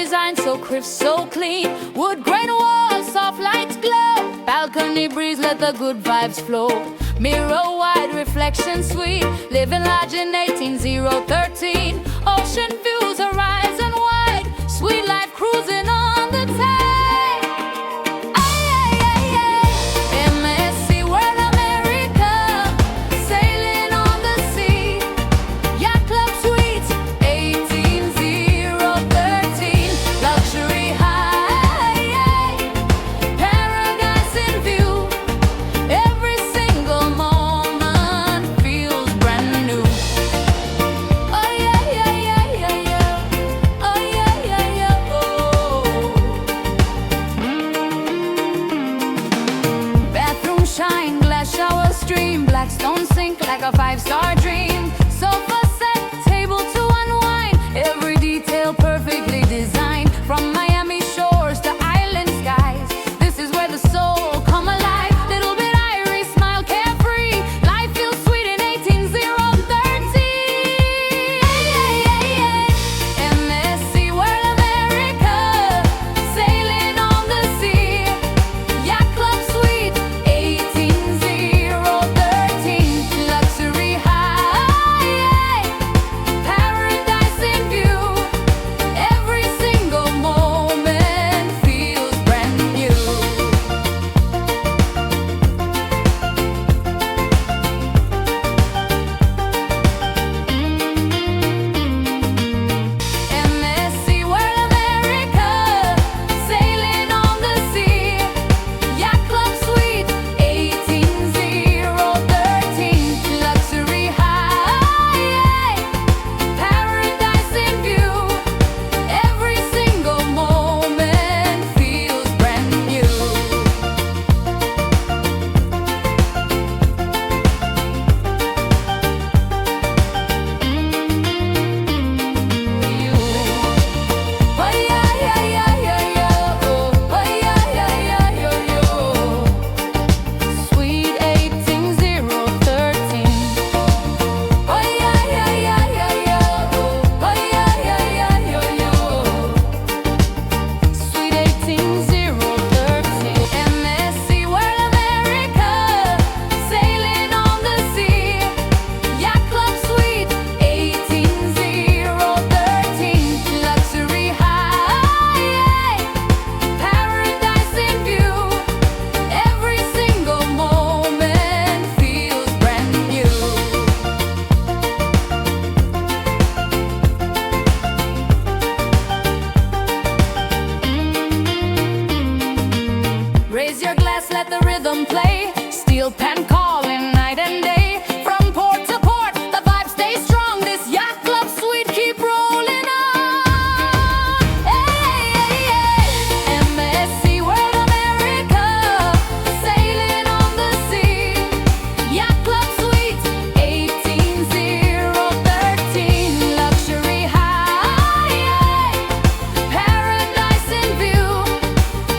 design, so crisp, so clean. Wood grain walls, soft lights glow. Balcony breeze, let the good vibes flow. Mirror wide, reflection sweet. Living large in 18013. Ocean views, horizon wide. Sweet life cruising on the tide. MSC World America, sailing on the sea. Yacht Club Suite, 18013. Luxury high, paradise in view. Every single moment feels brand new. Oh yeah, yeah, yeah, yeah, yeah. Oh yeah, yeah, yeah, oh. Bathroom shine, glass shower stream. Black stone sink like a five-star dream. Sofa set, table to unwind. Every detail perfectly designed. From Miami shores to island skies, this is where the soul come alive. Little bit irie, smile carefree. Life feels sweet in 18013. MSC World America, sailing on the sea. Yacht Club Suite, 18013. Luxury high, paradise in view. Every single moment feels brand new. MSC World America, sailing on the sea. Yacht Club Suite, 18013. Luxury high, paradise in view. Every single moment feels brand new. Oh yeah, yeah, yeah, yeah, yeah. Oh yeah, yeah, yeah, yeah, yeah. Sweet 18013. Oh yeah, yeah, yeah, yeah, yeah. Oh yeah, yeah, yeah, yeah, yeah. Sweet 18013. MSC World America, sailing on the sea. Yacht Club Suite, 18013. Luxury high, paradise in view. Every single moment feels brand new. Raise your glass, let the rhythm play. Steel pen calling night and day. From port to port, the vibe stays strong. This Yacht Club Suite keep rolling on. MSC World America, sailing on the sea. Yacht Club Suite, 18013. Luxury high, paradise in view.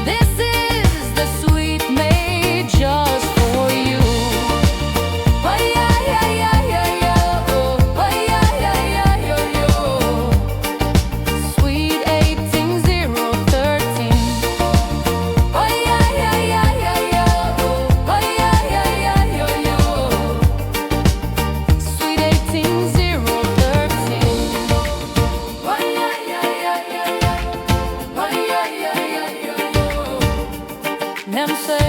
This is the suite made just for you. Oh yeah, yeah, yeah, yeah, yeah. Oh yeah, yeah, yeah, yeah, yeah. Sweet 18013. Oh yeah, yeah, yeah, yeah, yeah. Oh yeah, yeah, yeah, yeah, yeah. Sweet 18013. Oh yeah, yeah, yeah, yeah, yeah. Oh yeah, yeah, yeah, yeah, yeah. Them say